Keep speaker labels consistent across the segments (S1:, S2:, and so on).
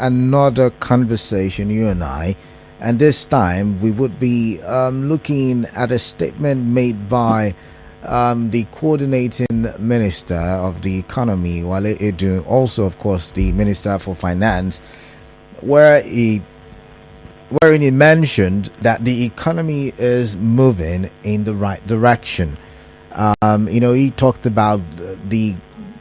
S1: another conversation, you and I, and this time we would be looking at a statement made by the coordinating minister of the economy, Wale Edun, also of course the minister for finance, wherein he mentioned that the economy is moving in the right direction. He talked about the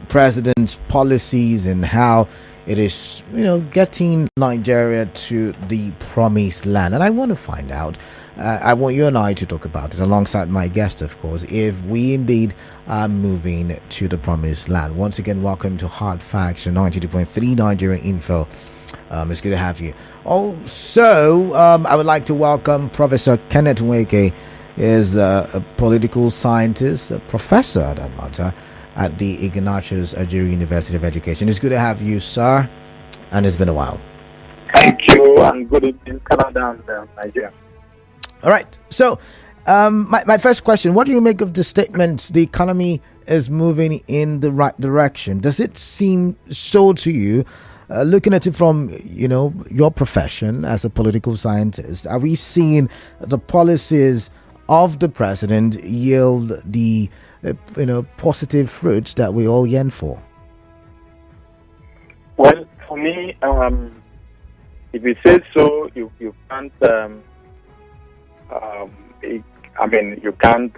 S1: president's policies and how it is, getting Nigeria to the promised land. And I want to find out, I want you and I to talk about it alongside my guest, of course, if we indeed are moving to the promised land. Once again, welcome to Hard Facts, 92.3 Nigeria Info. It's good to have you. Also, I would like to welcome Professor Kenneth Nweke. He is a political scientist, a professor at that matter, at the Ignatius Ajuru University of Education. It's good to have you, sir, and it's been a while.
S2: Thank you, and good evening, Canada and Nigeria.
S1: All right. So, my first question: what do you make of the statement? The economy is moving in the right direction. Does it seem so to you? Looking at it from, your profession as a political scientist, are we seeing the policies of the president yield the, positive fruits that we all yearn for?
S2: Well, for me, if you say so, you can't. You can't.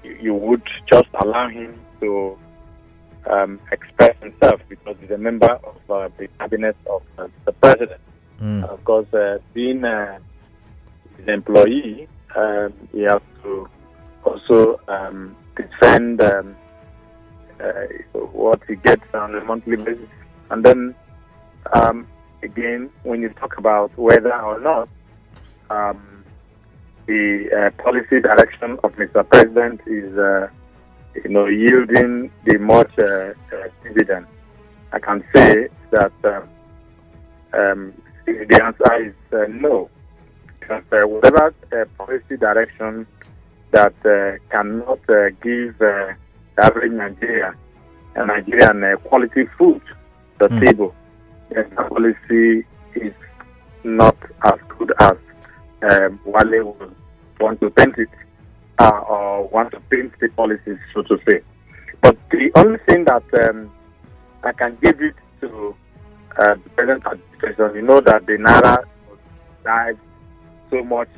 S2: You would just allow him to express himself because he's a member of the cabinet of the president. Of course, being his employee, he has to also defend what he gets on a monthly basis. And then, again, when you talk about whether or not the policy direction of Mr. President is yielding the much dividend, I can say that the answer is no. Because whatever policy direction that cannot give the average Nigerian quality food to the table, then that policy is not as good as Wale would want to paint it. Or want to paint the policies, so to say. But the only thing that I can give it to the present administration, that the Naira died so much,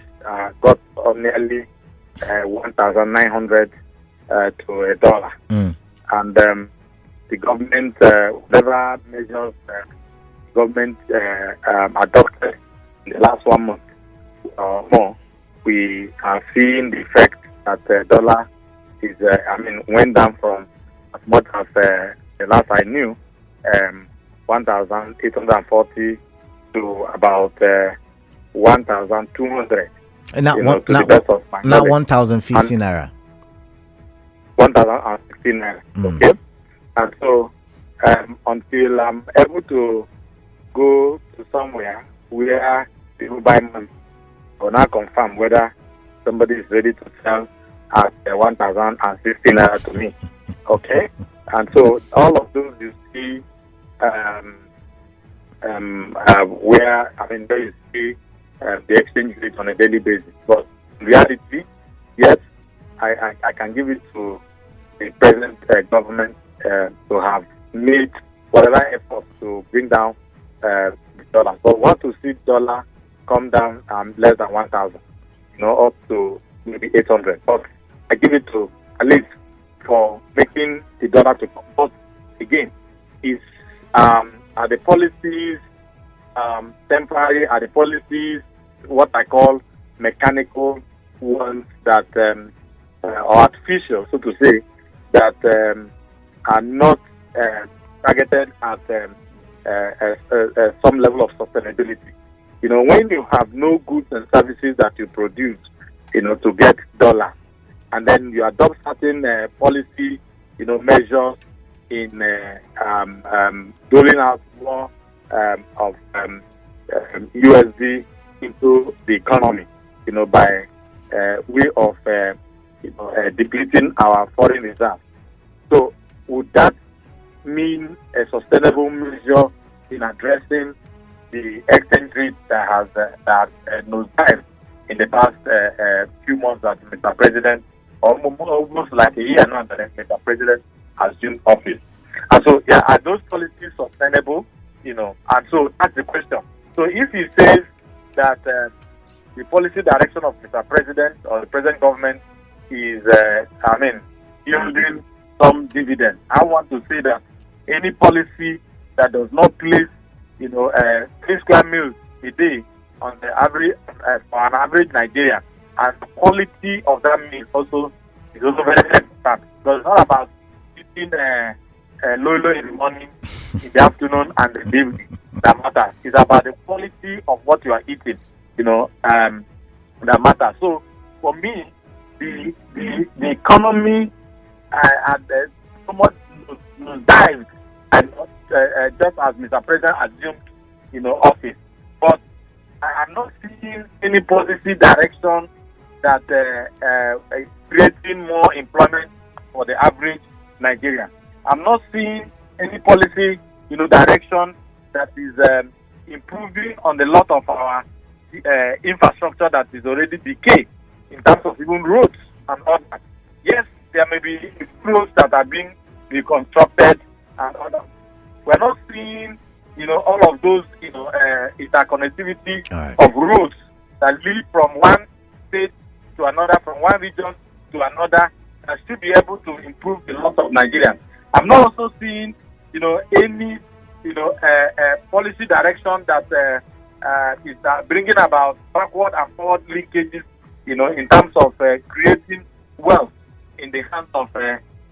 S2: got nearly 1,900 to a dollar. And the government, whatever measures government adopted in the last 1 month or more, we are seeing the effect that the dollar is, went down from as much as the last I knew, 1,840 to about 1,200.
S1: And not 1,015 naira.
S2: 1,015 naira. Okay. And so until I'm able to go to somewhere where people buy money, or now confirm whether somebody is ready to sell at 1,016 naira to me. Okay? And so all of those you see where there you see the exchange rate on a daily basis. But in reality, yes, I can give it to the present government to have made whatever effort to bring down the dollar. But want to see dollar come down less than 1,000, up to maybe 800. But I give it to at least for making the dollar to come. But again, are the policies temporary? Are the policies what I call mechanical ones that or artificial, so to say, that are not targeted at some level of sustainability? When you have no goods and services that you produce, to get dollar, and then you adopt certain policy, measures in doling out more of USD into the economy, by way of depleting our foreign reserves. So would that mean a sustainable measure in addressing the exchange rate that has nosedived in the past few months that Mr. President, almost like a year now that Mr. President assumed office. And so, are those policies sustainable? And so that's the question. So if he says that the policy direction of Mr. President or the present government is, yielding some dividend, I want to say that any policy that does not place, 3 square meals a day on the average for an average Nigerian, and the quality of that meal also is also very important. Because it's not about eating lolo in the morning, in the afternoon, and the evening that matters. It's about the quality of what you are eating, that matters. So for me, the economy had somewhat dived, and just as Mr. President assumed, office. But I'm not seeing any policy direction that is creating more employment for the average Nigerian. I'm not seeing any policy, direction that is improving on the lot of our infrastructure that is already decayed in terms of even roads and all that. Yes, there may be roads that are being reconstructed and all that. We're not seeing, all of those, interconnectivity of roads that lead from one state to another, from one region to another, and should be able to improve the lot of Nigerians. I'm not also seeing, any, policy direction that is bringing about backward and forward linkages, in terms of creating wealth in the hands of,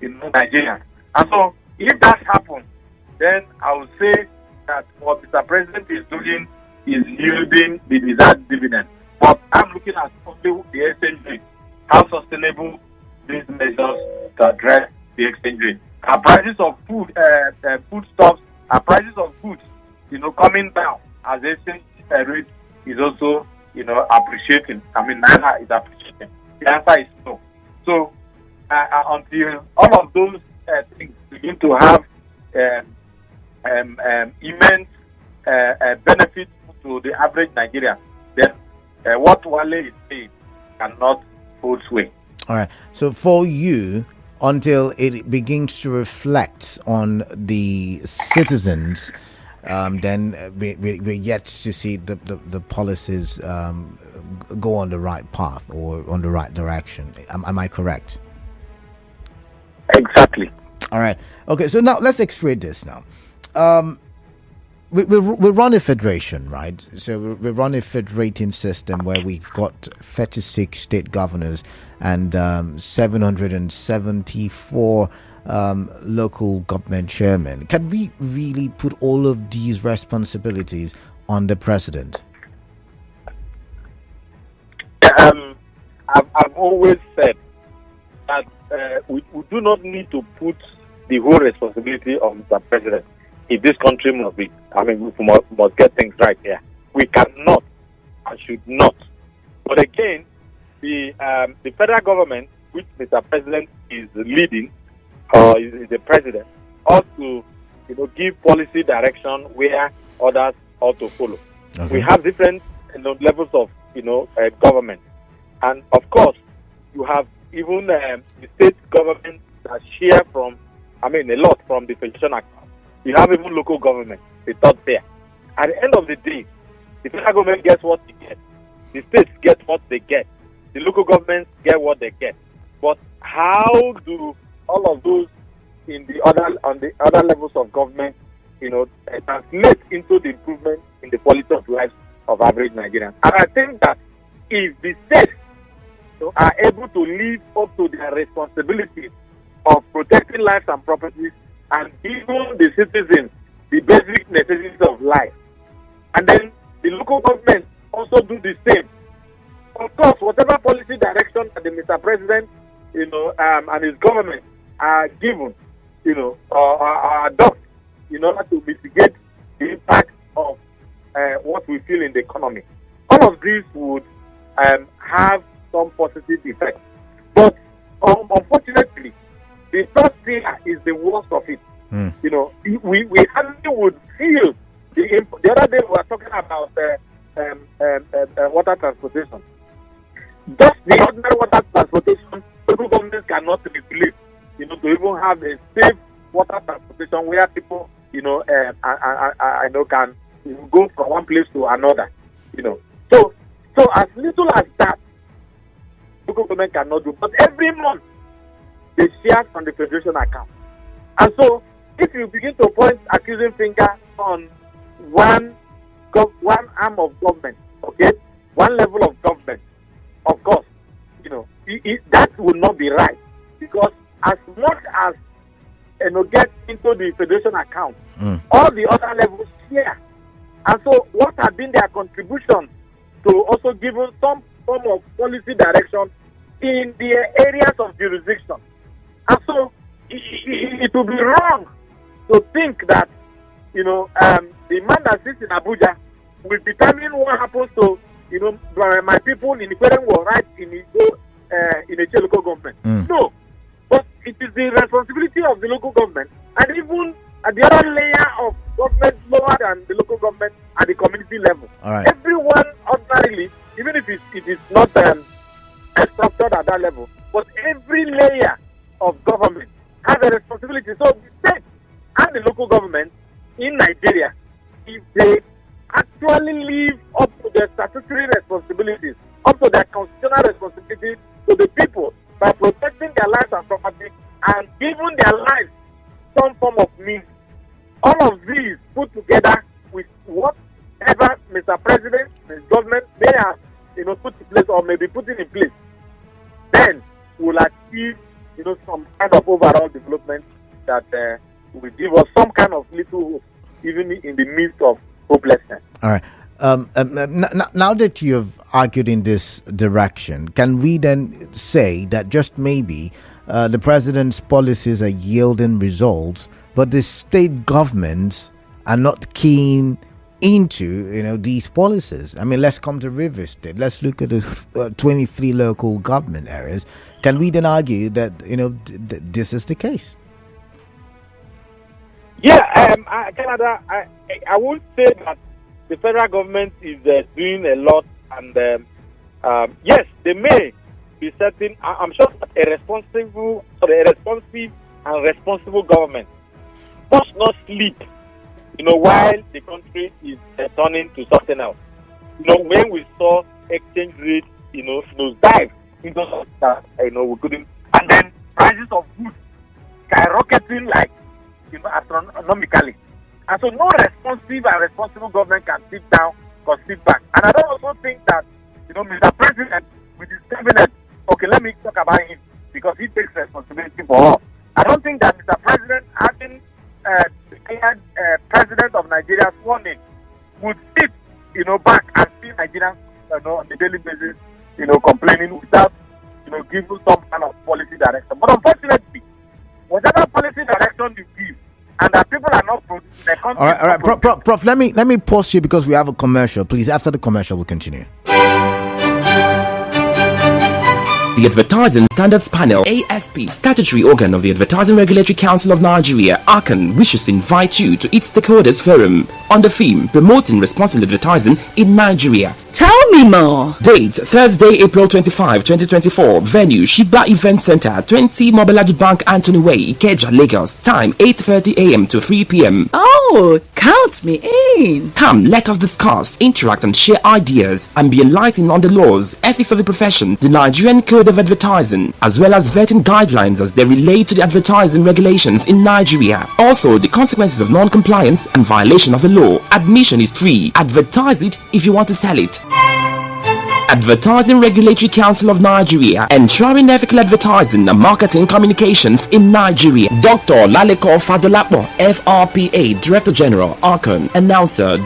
S2: Nigerians. And so, if that happens, then I would say that what Mr. President is doing is yielding the desired dividend. But I'm looking at only the exchange rate. How sustainable these measures to address the exchange rate. Our prices of foodstuffs, our prices of goods, coming down as the exchange rate is also, appreciating. Naira is appreciating. The answer is no. So, until all of those things begin to have immense benefit to the average Nigerian, then what Wale is saying cannot hold sway.
S1: All right. So for you, until it begins to reflect on the citizens, then we're yet to see the policies go on the right path or on the right direction. Am I correct?
S2: Exactly.
S1: All right. Okay. So now let's x-ray this now. We run a federation, right? So we run a federating system where we've got 36 state governors and 774 local government chairmen. Can we really put all of these responsibilities on the president?
S2: I've always said that we do not need to put the whole responsibility on the president. If this country we must get things right here. We cannot and should not. But again, the federal government, which Mr. President is leading, or is the president, ought to give policy direction where others ought to follow. Okay. We have different levels of government, and of course, you have even the state government that share from a lot from the federation account. You have even local government, the third pair. At the end of the day, the federal government gets what they get. The states get what they get. The local governments get what they get. But how do all of those on the other levels of government, translate into the improvement in the quality of life of average Nigerians? And I think that if the states are able to live up to their responsibilities of protecting lives and properties, and even the citizens the basic necessities of life, and then the local government also do the same. Of course, whatever policy direction that the Mr. President, and his government are given, or adopt in order to mitigate the impact of what we feel in the economy. All of these would have some positive effect. But unfortunately, the first pillar is the worst of it. We hardly would feel other day we were talking about water transportation. Just the ordinary water transportation, local governments cannot regulate, to even have a safe water transportation where people, I know can go from one place to another, So as little as that, local government cannot do. But every month, they share from the federation account. And so, if you begin to point accusing finger on one arm of government, okay, one level of government, of course, that would not be right, because as much as get into the federation account, all the other levels share. And so, what have been their contribution to also giving some form of policy direction in their areas of jurisdiction? And so, it would be wrong to think that, the man that sits in Abuja will determine what happens to, my people in Ikwere were right in a local government. No. But it is the responsibility of the local government, and even at the other layer of government lower than the local government at the community level.
S1: All right.
S2: Everyone ordinarily, even if it is not structured at that level, but every layer of government has a responsibility. So the state and the local government in Nigeria, if they actually live up to their statutory responsibilities, up to their constitutional responsibilities to the people by protecting their lives and property and giving their lives some form of means, all of these put together with whatever Mr. President, Mr. Government may have put in place or may be putting in place, then we'll achieve some kind of overall development that will give us some kind of little hope, even in the midst of hopelessness.
S1: All right. Now that you have argued in this direction, can we then say that just maybe the president's policies are yielding results, but the state governments are not keen into these policies? I mean, let's come to Rivers State. Let's look at the 23 local government areas. Can we then argue that this is the case?
S2: Yeah, Canada. I would say that the federal government is doing a lot, and yes, they may be certain. I'm sure that a responsive and responsible government must not sleep, while the country is turning to something else. When we saw exchange rate, dive into that, we couldn't, and then prices of goods skyrocketing like, astronomically. And so no responsive and responsible government can sit down or sit back. And I don't also think that, Mr. President, with his cabinet, okay, let me talk about him, because he takes responsibility for all. I don't think that Mr. President, having declared President of Nigeria sworn in, would sit, back and see Nigerians, on a daily basis, complaining without, giving some kind of policy direction. But unfortunately, whatever policy direction you give, and that people are not producing the country. All
S1: right, Prof, let me pause you because we have a commercial. Please, after the commercial, we'll continue.
S3: The Advertising Standards Panel, ASP, statutory organ of the Advertising Regulatory Council of Nigeria, ACAN, wishes to invite you to its stakeholders forum on the theme Promoting Responsible Advertising in Nigeria.
S4: Tell me more.
S3: Date, Thursday, April 25, 2024. Venue, Shiba Event Center, 20 Mobolaji Bank, Anthony Way, Ikeja, Lagos. Time, 8:30 a.m. to 3 p.m.
S4: Oh, count me in.
S3: Come, let us discuss, interact and share ideas and be enlightened on the laws, ethics of the profession, the Nigerian Code of Advertising, as well as vetting guidelines as they relate to the advertising regulations in Nigeria. Also, the consequences of non-compliance and violation of the law. Admission is free. Advertise it if you want to sell it. Advertising Regulatory Council of Nigeria, ensuring ethical advertising and marketing communications in Nigeria. Dr. Laleko Fadolapo, FRPA Director General, ACAN, announcer.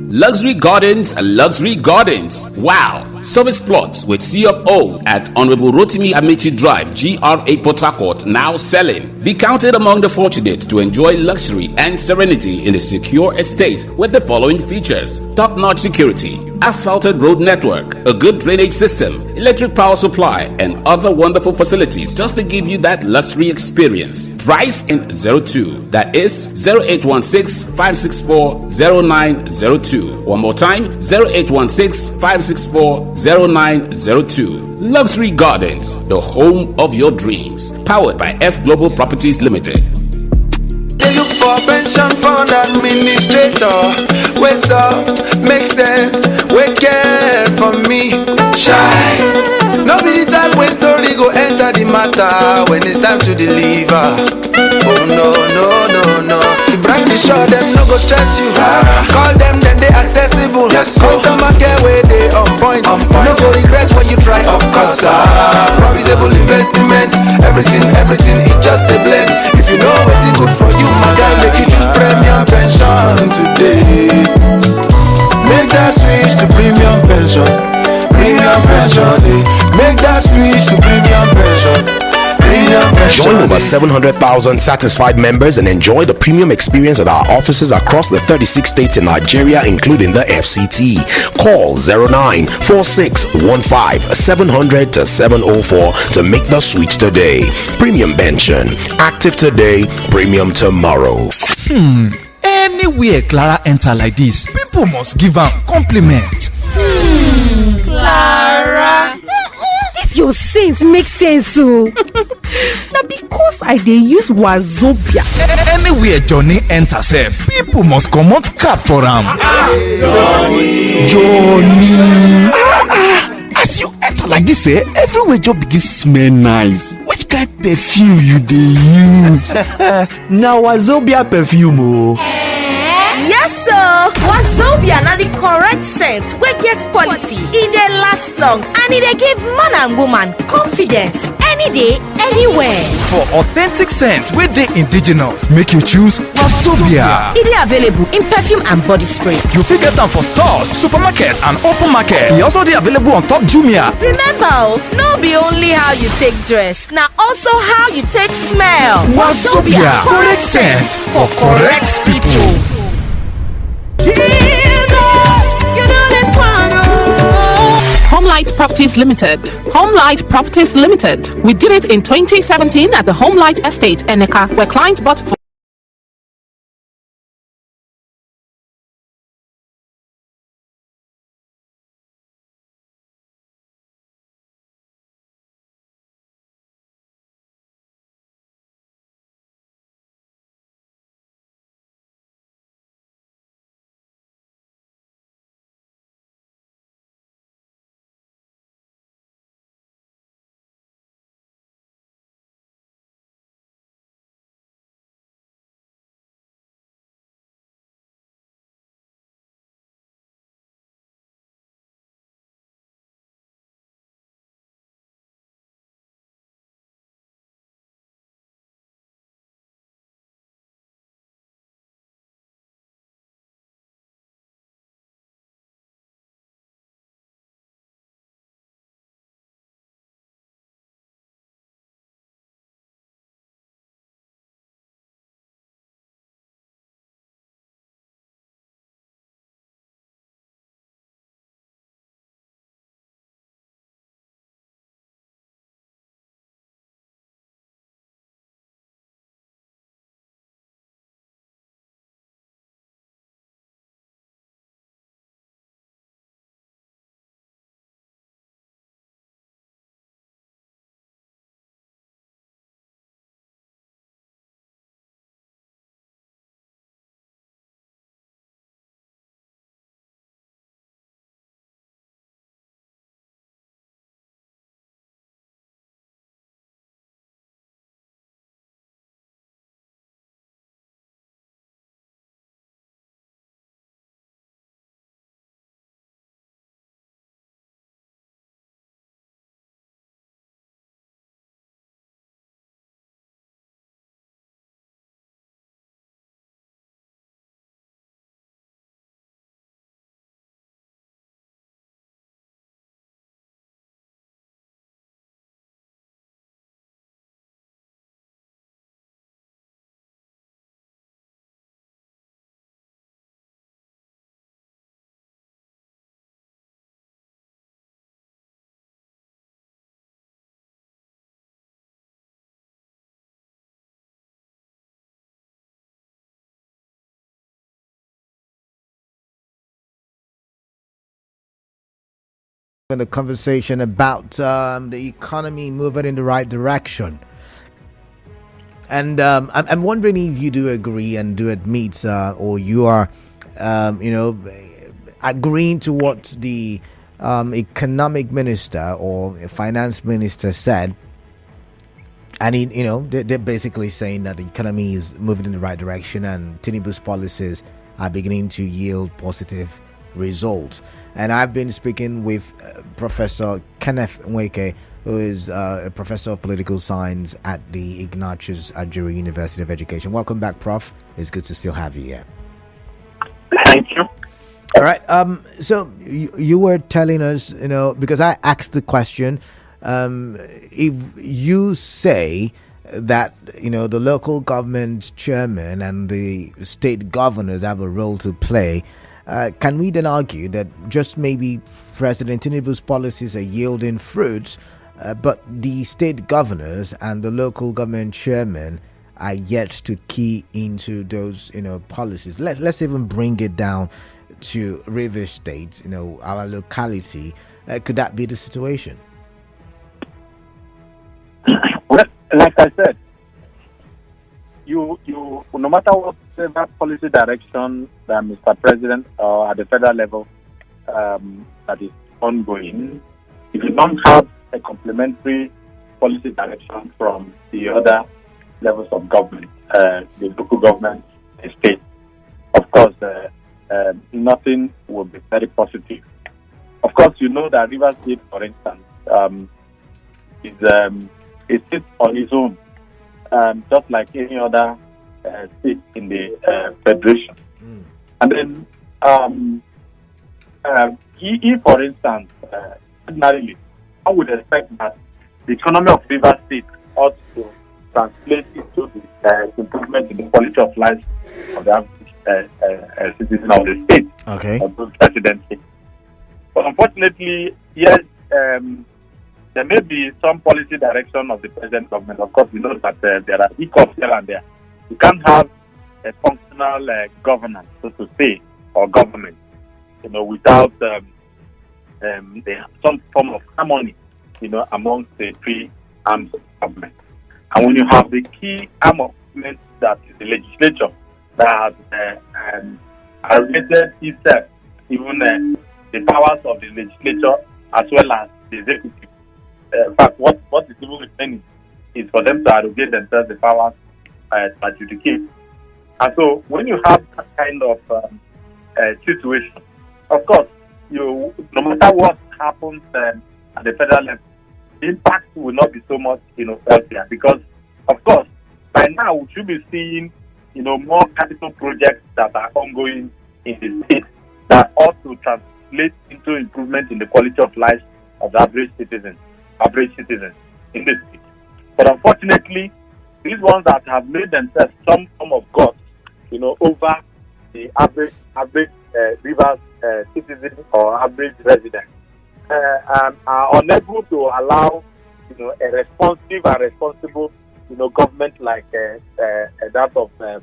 S5: Luxury Gardens and Luxury Gardens. Wow! Service plots with C of O at Honorable Rotimi Amici Drive, GRA Port Harcourt, now selling. Be counted among the fortunate to enjoy luxury and serenity in a secure estate with the following features: top-notch security, asphalted road network, a good drainage system, electric power supply, and other wonderful facilities just to give you that luxury experience. Price in 02. That is 0816-564-0902. One more time, 0816-564-0902. Luxury Gardens, the home of your dreams. Powered by F Global Properties Limited.
S6: They look for pension fund administrator. We soft, make sense, we care for me. Shy, no be the type when story go enter the matter when it's time to deliver. Oh no, no, no, no. The brand is sure them no go stress you. Call them then they accessible. Yes, customer care where they on point. No go regret when you try, of course. Profitable investment, everything it just a blend. If you know what's good for you, my guy, make you choose premium pension today. Make that switch to premium pension. Premium pension, make that switch to premium pension.
S7: Join over 700,000 satisfied members and enjoy the premium experience at our offices across the 36 states in Nigeria, including the FCT. Call 094615-700-704 to make the switch today. Premium pension, active today, premium tomorrow.
S8: Anywhere Clara enter like this, people must give am compliment.
S9: Clara, this your sense make sense so.
S4: Now because I dey use Wazobia.
S8: Anywhere Johnny enter sef, people must comot cap for am. Johnny. As you enter like this, everywhere just begin smell nice. Which kind perfume you dey use?
S10: Na Wazobia perfume o.
S9: Yes sir, Wazobia na the correct scent wey get quality. E dey last long and e dey give man and woman confidence any day, anywhere.
S8: For authentic scent wey dey indigenous, make you choose Wazobia.
S9: E dey available in perfume and body spray.
S8: You fit get am for stores, supermarkets and open market. E also dey available on top Jumia.
S9: Remember, no be only how you take dress, na also how you take smell.
S8: Wazobia, correct scent for correct people.
S11: Homelight Properties Limited. Homelight Properties Limited. We did it in 2017 at the Homelight Estate, Eneka, where clients bought for
S1: in the conversation about the economy moving in the right direction. And I'm wondering if you do agree and do admit, or you are, agreeing to what the economic minister or finance minister said. And they're basically saying that the economy is moving in the right direction and Tinubu's policies are beginning to yield positive results. And I've been speaking with Professor Kenneth Nweke, who is a professor of political science at the Ignatius Ajuru University of Education. Welcome back, Prof. It's good to still have you here.
S2: Thank you.
S1: All right. So you were telling us, because I asked the question, if you say that, the local government chairman and the state governors have a role to play, can we then argue that just maybe President Tinubu's policies are yielding fruits, but the state governors and the local government chairmen are yet to key into those, policies? Let's even bring it down to River State, our locality. Could that be the situation?
S2: Well, like I said, you no matter whatever policy direction that Mr. President or at the federal level that is ongoing, if you don't have a complementary policy direction from the other levels of government, the local government, the state, of course, nothing will be very positive. Of course, you know that Rivers State, for instance, it sits on its own, just like any other state in the federation. And then, he, for instance, ordinarily, I would expect that the economy of Rivers State ought to translate into the improvement in the quality of life of the average citizen of the state, of those presidency. But unfortunately, yes, there may be some policy direction of the present government. Of course, we know that there are hiccups here and there. You can't have a functional governance, so to say, or government, without some form of harmony, amongst the three arms of government. And when you have the key arm of government, that is the legislature, that has arrogant itself, even the powers of the legislature as well as the executive. In fact, what is even remaining is for them to arrogate themselves the powers to adjudicate. And so, when you have that kind of situation, of course, no matter what happens at the federal level, the impact will not be so much, felt there, because, of course, by now we should be seeing, more capital projects that are ongoing in the state that ought to translate into improvement in the quality of life of the average citizens in this state. But unfortunately, these ones that have made themselves some form of gods, over the average Rivers citizen or average resident, are unable to allow, a responsive and responsible, government like that of the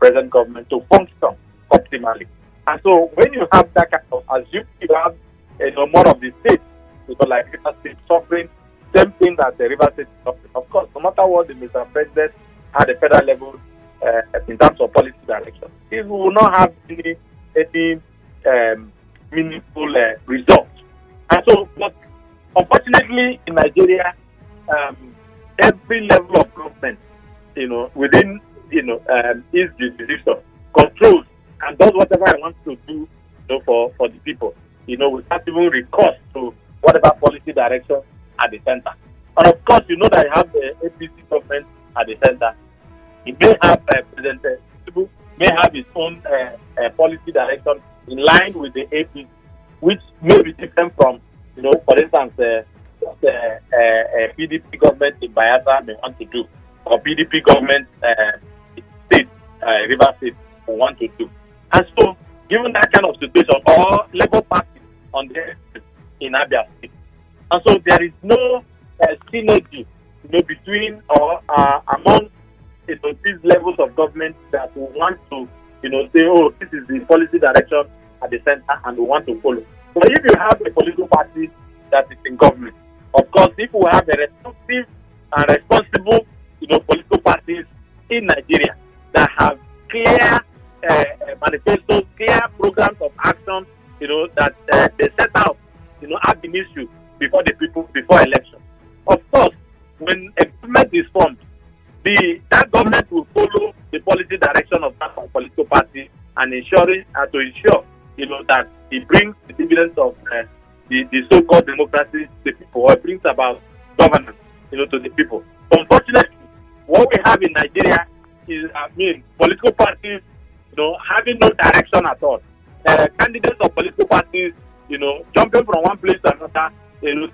S2: present government to function optimally. And so, when you have that kind of, as you have, more of the states, like River State suffering, same thing that the River State is suffering. Of course, no matter what the Mr. President at the federal level in terms of policy direction, it will not have any meaningful results. And so, but unfortunately, in Nigeria, every level of government, within, is jurisdiction, controls and does whatever it wants to do, for the people, without even recourse to whatever policy direction at the center. And of course, that you have the APC government at the center. It may have President Tinubu may have its own policy direction in line with the APC, which may be different from, for instance, PDP government in Bayelsa may want to do, or PDP government state, River State, will want to do. And so, given that kind of situation, or Labour Party on the in Abia State, and so there is no synergy, between or among these levels of government that will want to, say, oh, this is the policy direction at the center, and we want to follow. But if you have a political party that is in government, of course, if we have a responsive and responsible, political parties in Nigeria that have clear manifestos, clear programs of action, that they set out, have been issued before the people, before election. Of course, when a government is formed, that government will follow the policy direction of that political party and to ensure, that it brings the dividends of the so-called democracy to the people, or it brings about governance, to the people. Unfortunately, what we have in Nigeria is, political parties, having no direction at all. Candidates of political parties, jumping from one place to another,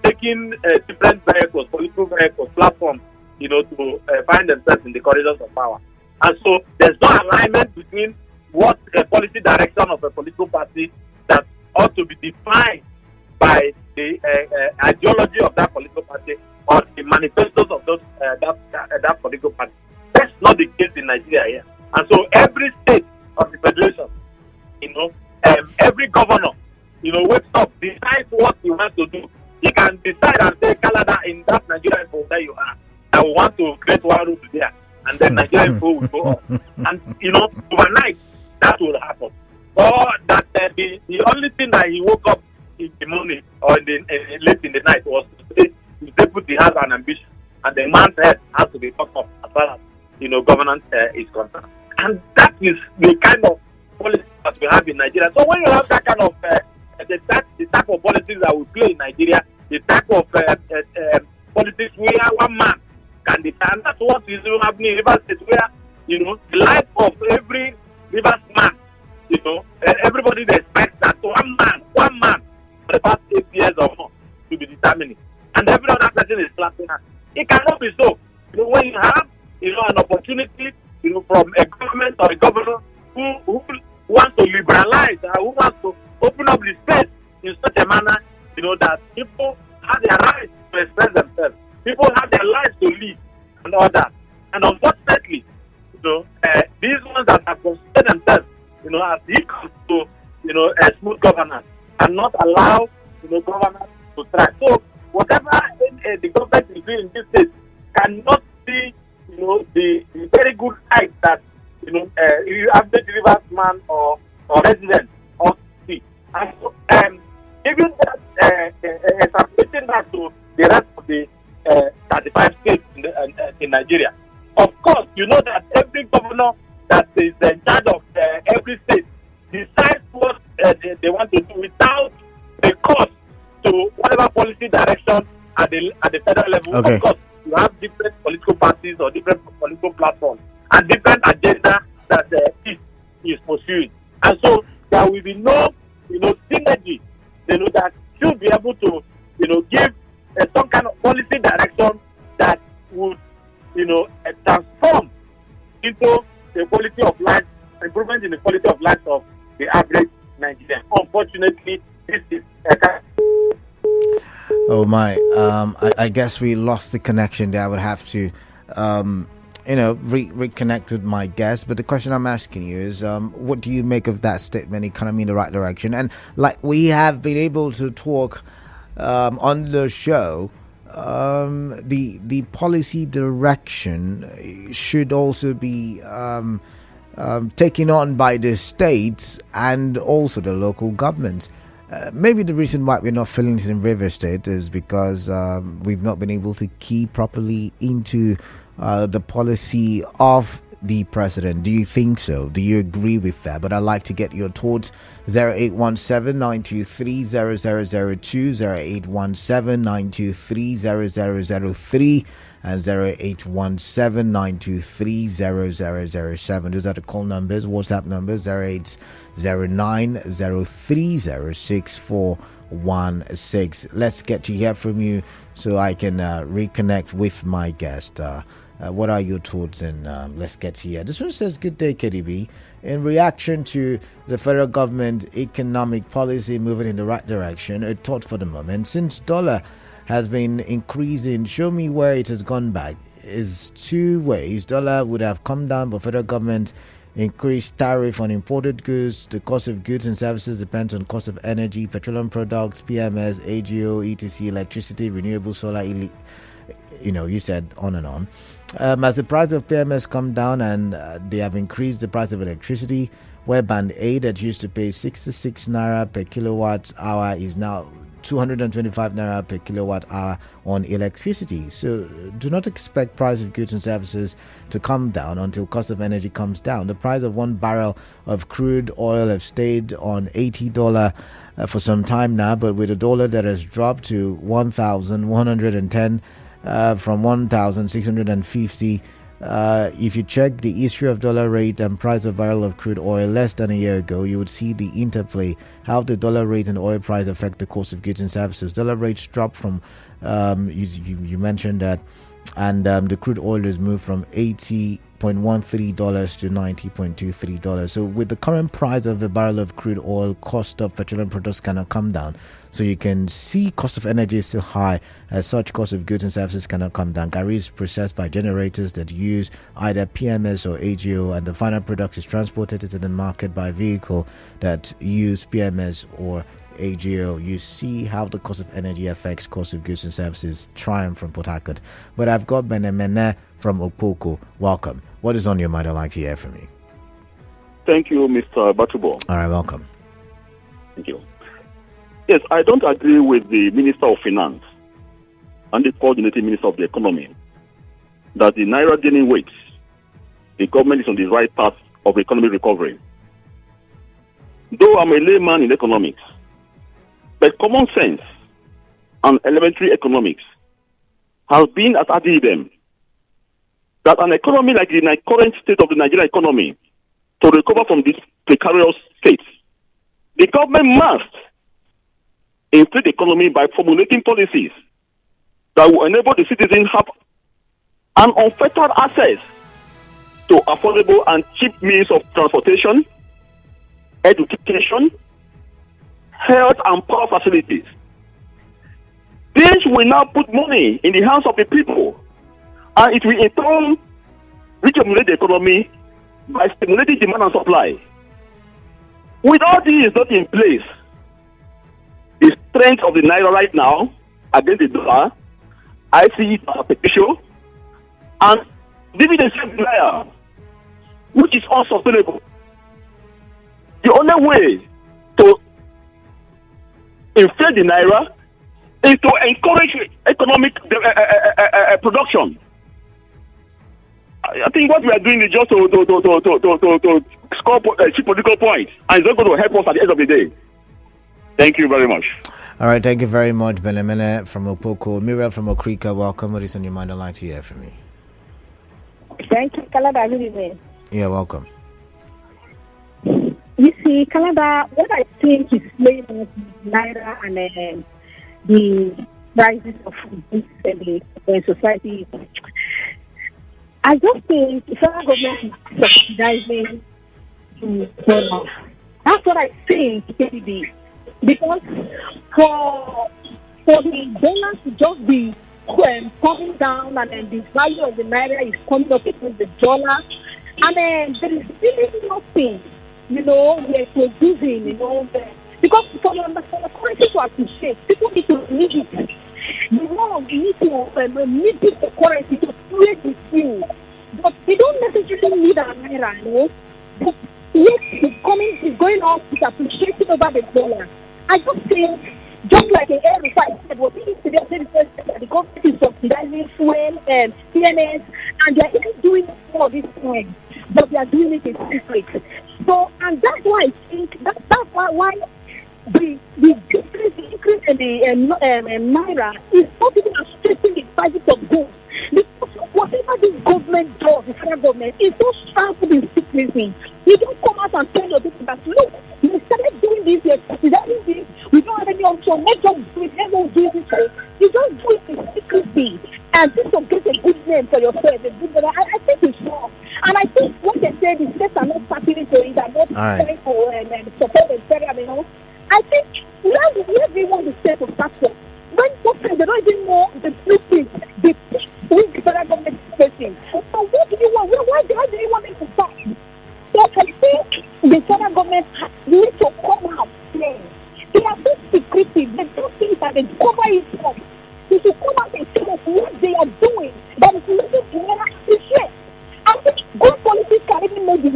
S2: taking different vehicles, political vehicles, platforms, to find themselves in the corridors of power. And so there's no alignment between what the policy direction of a political party that ought to be defined by the ideology of that political party or the manifestos of those that political party. That's not the case in Nigeria here. And so every state of the federation, every governor, wakes up, decides what he wants to do. He can decide and say, Canada, in that Nigerian poll that you are, I want to create one route there, and then Nigerian poll will go up. And, overnight, that will happen. Or that the only thing that he woke up in the morning or late in the night was to say his deputy has an ambition, and the man's head has to be cut off as far as governance is concerned. And that is the kind of policy that we have in Nigeria. So when you have that kind of the type of policies that we play in Nigeria, the type of politics where one man can decide, that's what is happening in Rivers State, where the life of every Rivers man, everybody expects that one man for the past 8 years or more to be determining, and every other person is clapping hands. It cannot be so. When you have an opportunity, from a government or a governor who wants to liberalize, who wants to open up the space in such a manner, that people have their rights to express themselves, people have their lives to live, and all that. And unfortunately, these ones that have considered themselves, as equal to, a smooth governance, and not allow, governance to thrive. So whatever the government is doing in this state cannot see, the very good light that, you have the Rivers man or resident or see. And so, even that, extrapolating that to the rest of the 35 states in Nigeria. Of course, that every governor that is in charge of every state decides what they want to do without a cost to whatever policy direction at the federal level.
S1: Okay.
S2: Of course, you have different political parties or different political platforms and different agenda that each is pursuing. And so there will be no, synergy, that should be able to, give some kind of policy direction that would, transform into the quality of life, improvement in the quality of life of the average Nigerian. Unfortunately, this is
S1: Oh my, I guess we lost the connection there. I would have to, reconnect with my guest. But the question I'm asking you is, what do you make of that statement, economy in the right direction? And like we have been able to talk on the show, the policy direction should also be taken on by the states and also the local governments. Maybe the reason why we're not feeling it in River State is because we've not been able to key properly into the policy of the president. Do you think so? Do you agree with that? But I'd like to get your thoughts. 0817-923-0002, 0817-923-0003, and 0817-923-0007. Those are the call numbers. WhatsApp numbers 0809-030-6416. Let's get to hear from you so I can reconnect with my guest. What are your thoughts? And let's get to hear. This one says, good day, KDB. In reaction to the federal government economic policy moving in the right direction, a thought for the moment. Since dollar has been increasing, show me where it has gone back. Is two ways. Dollar would have come down, but federal government increased tariff on imported goods. The cost of goods and services depends on cost of energy, petroleum products, PMS, AGO, ETC, electricity, renewable solar, you said on and on. As the price of PMS come down and they have increased the price of electricity, where band A that used to pay 66 naira per kilowatt hour is now 225 naira per kilowatt hour on electricity. So do not expect price of goods and services to come down until cost of energy comes down. The price of one barrel of crude oil have stayed on $80 for some time now, but with a dollar that has dropped to 1,110 from 1,650. If you check the history of dollar rate and price of barrel of crude oil less than a year ago, you would see the interplay, how the dollar rate and oil price affect the cost of goods and services. Dollar rates dropped from, you mentioned that, and the crude oil has moved from $80.13 to $90.23. So with the current price of a barrel of crude oil, cost of petroleum products cannot come down. So you can see cost of energy is still high. As such, cost of goods and services cannot come down. Gari is processed by generators that use either PMS or AGO, and the final product is transported to the market by vehicle that use PMS or AGO. You see how the cost of energy affects cost of goods and services. Triumph from Port Harcourt. But I've got Benemene from Opoko. Welcome. What is on your mind? I'd like to hear from you.
S12: Thank you, Mr. Batubo.
S1: All right, welcome.
S12: Thank you. Yes, I don't agree with the Minister of Finance and the coordinating Minister of the Economy that the Naira gaining weight, the government is on the right path of economic recovery. Though I'm a layman in economics, but common sense and elementary economics has been at them that an economy like the current state of the Nigerian economy, to recover from this precarious state, the government must inflate the economy by formulating policies that will enable the citizens have an unfettered access to affordable and cheap means of transportation, education, health and power facilities. This will now put money in the hands of the people, and it will in turn re-stimulate the economy by stimulating demand and supply. With all these not in place, the strength of the Naira right now against the dollar, I see it as a potential, and dividend Naira, which is unsustainable. The only way to inflate the Naira is to encourage economic production. I think what we are doing is just to score cheap political points, and it's not going to help us at the end of the day. Thank you very much.
S1: All right, thank you very much, Benemene from Opoko. Miriam from Okrika, welcome. What is on your mind? I'd like to hear from you.
S13: Thank you, Kalada. Good evening.
S1: Yeah, welcome.
S13: You see, Kalada, what I think is playing out Naira and the prices of goods in the society. I just think the federal government is subsidizing the dollar. That's what I think it can be. Because for the dollar to just be coming down, and then the value of the Naira is coming up against the dollar, and then there is really nothing, we're producing, because for the currency to appreciate, people need to need it. Need the currency to trade with you. But they don't necessarily need a Naira, But yes, it's going off, it's appreciating over the dollar. I just think, just like the air refinery said, what we need to do is that the government is subsidizing fuel and PMS, and they're even doing it for this time, but they are doing it in secret. So, and that's why I think that's why the increase in the Naira is not even affecting the prices of goods. Because whatever this government does, the federal government, is so sharp in secrecy. You don't come out and tell your people that, look, we started doing this, we're subsidizing this, we don't have any option, let's just do it, let's not do this. You just do it in secrecy, and this will get a good name for yourself, a good name. I think it's wrong. And I think what they said is states are not tapping into it, are not trying to support the federal, I think everyone is safe to start from. When sometimes they don't even know the blueprint, they push with the federal government facing. So what do you want? Why do you want them to start? So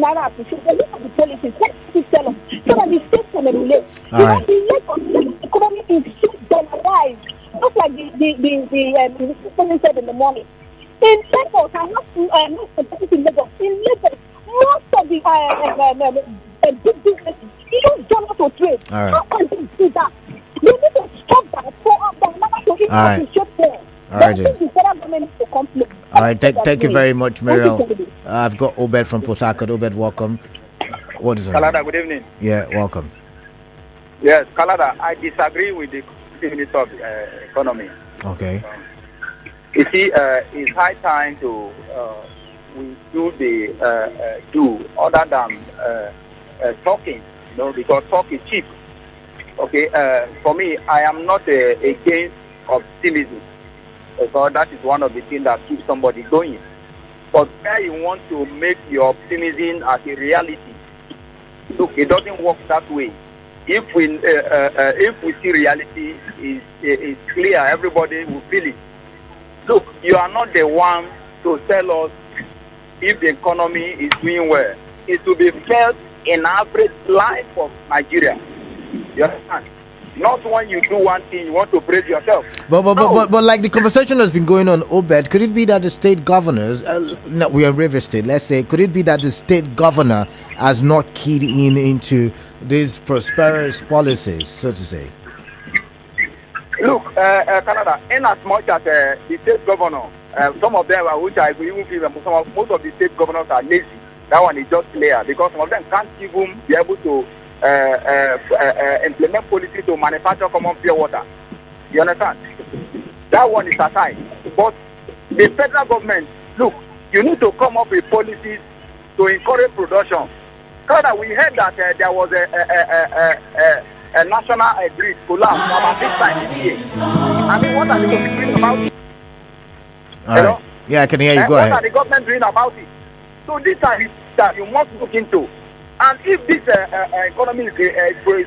S13: Naira appreciate. They look at the policies. Let's tell us so that the state can relate.
S1: All right.
S13: The economy is so generalized. Just like the person said in the morning. In Lagos, I'm not specific in Lagos. In Lagos, most of the big businesses use dollar to trade.
S1: All right.
S13: How can they do that? We need to stop that for us to even appreciate them.
S1: All right.
S13: The federal government needs to complain.
S1: All right. Thank you very much, Muriel. I've got Obed from Port Harcourt. Obed, welcome. What is it?
S14: Kalada, good evening.
S1: Yeah, welcome.
S14: Yes, Kalada, I disagree with the Minister of Economy.
S1: Okay.
S14: You see, it's high time to we do the other than talking, because talk is cheap. Okay, for me, I am not against optimism, because that is one of the things that keeps somebody going. But where you want to make your optimism as a reality, look, it doesn't work that way. If we see reality is clear, everybody will feel it. Look, you are not the one to tell us if the economy is doing well. It will be felt in average life of Nigeria. You understand? Not when you do one thing, you want to praise yourself.
S1: But like the conversation has been going on, Obed, could it be that the state governors, we are in River State, let's say, could it be that the state governor has not keyed into these prosperous policies, so to say?
S14: Look, Canada, in as much as the state governor, some of them, which I even feel, most of the state governors are lazy. That one is just clear, because some of them can't even be able to implement policy to manufacture common pure water. You understand? That one is aside. But the federal government, look, you need to come up with policies to encourage production. Canada, we heard that there was a national grid collapse about this time this year. I mean, what are the government doing about it?
S1: All right. Yeah, I can hear you. Go ahead.
S14: What are the government doing about it? So these are that you must look into. And if this economy is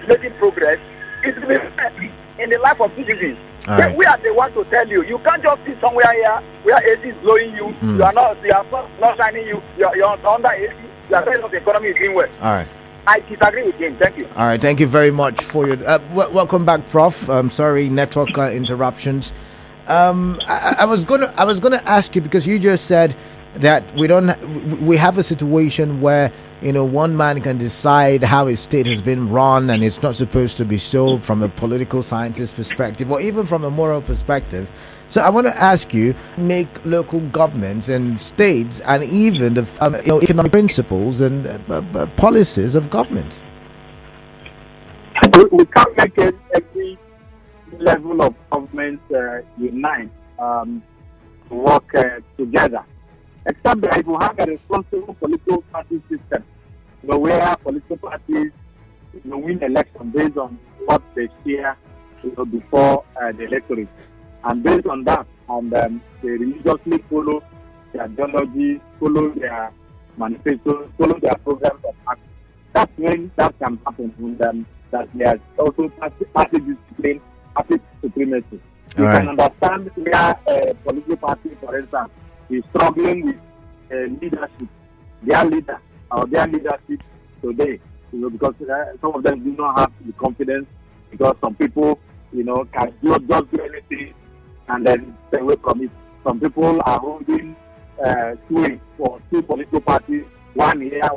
S14: making progress, it will be in the life of citizens.
S1: Right.
S14: We are the ones to tell you. You can't just sit somewhere here where AC is blowing you. You are not shining you. You are under AC. You are telling us the economy is doing well.
S1: All right.
S14: I disagree with him. Thank you.
S1: All right. Thank you very much for your. Welcome back, Prof. Sorry, network interruptions. I was gonna ask you, because you just said that we have a situation where one man can decide how his state has been run, and it's not supposed to be so from a political scientist perspective or even from a moral perspective. So I want to ask you, make local governments and states and even the economic principles and policies of government.
S2: We can't make every level of government unite to work together. Except that if we have a responsible political party system, where political parties win election based on what they share before the electorate, and based on that, and they religiously follow their ideology, follow their manifestos, follow their programs of action. That's when that can happen, when that there's also party discipline, party supremacy. You can understand where a political party, for instance, is struggling with leadership, their leader or their leadership today, because some of them do not have the confidence, because some people, can just do anything and then stay away from it. Some people are holding sway for two political parties, one here,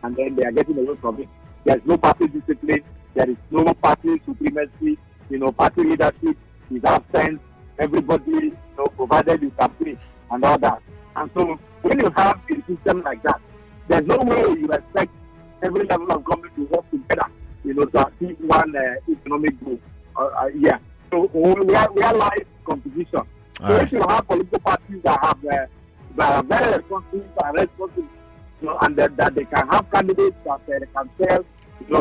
S2: and then they are getting away from it. There's no party discipline, there is no party supremacy, party leadership is absent, everybody, provided you can pay and all that. And so when you have a system like that, there's no way you expect every level of government to work together, to achieve one economic goal. So we are live competition. So if you have political parties that are very responsible, and that they can have candidates that they can sell,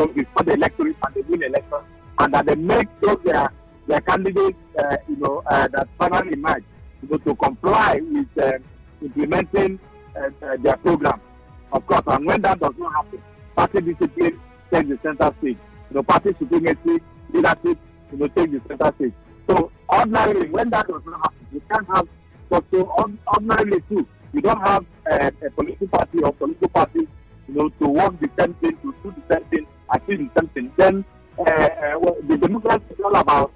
S2: before the electorate and they win election, and that they make those their candidates, that finally emerge, to comply with implementing their program. Of course, and when that does not happen, party discipline takes the center stage. Party supremacy, leadership, take the center stage. So ordinarily, when that does not happen, you can't have. So ordinarily too, you don't have a political party or political parties, to work the same thing, to do the same thing, achieve the same thing. Then the democracy is all about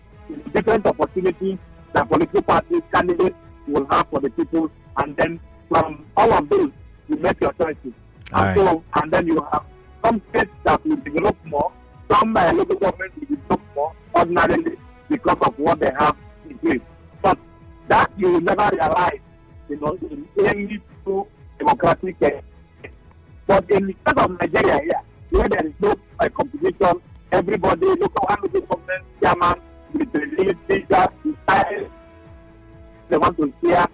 S2: different opportunities that political parties, candidates will have for the people, and then from all of those, you make your choices. And then you have some states that will develop more, some local governments will develop more ordinarily because of what they have in place. But that you will never realize, in any true democratic case. But in the case of Nigeria here, where there is no competition, everybody, local government, chairman, with the lead leaders, they want to hear,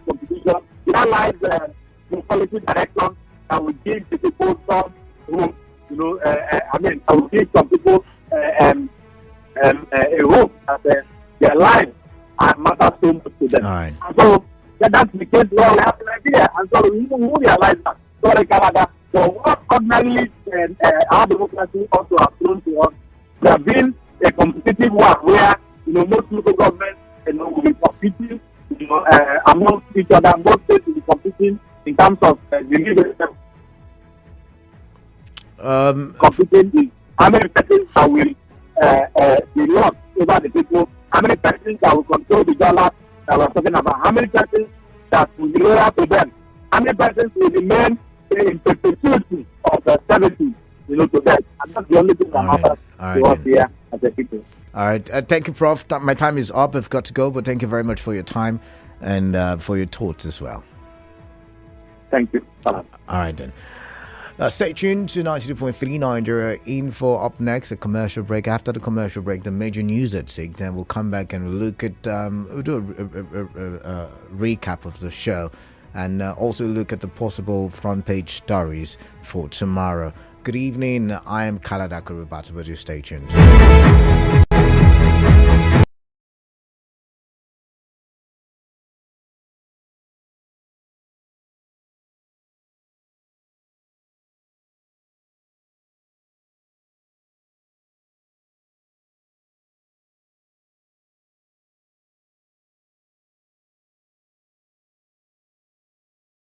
S2: competition. That lies the policy direction that will give the people some room, I will give some people a room that their lives matter so much to them. And so that's the case where we have an idea. And so we realize that. Sorry, Canada. So what ordinarily our democracy also has thrown to us, there have been a competitive one where most local governments will be competing amongst each other. Most states will be competing in terms of the leadership. Competing is how many persons that will be lost over the people, how many persons that will control the dollar that we're talking about, how many persons that will be loyal to them, how many persons will remain in perpetuity of servitude, to them. And that's the only thing that matters to us here as a people.
S1: All right. Thank you, Prof. My time is up. I've got to go, but thank you very much for your time and for your thoughts as well.
S2: Thank you.
S1: All right, then. Stay tuned to 92.3 Nigeria Info. Up next, a commercial break. After the commercial break, the major news at 6. Then we'll come back and look at, we'll do a recap of the show and also look at the possible front page stories for tomorrow. Good evening. I am Kalada Kurubata, but you stay tuned.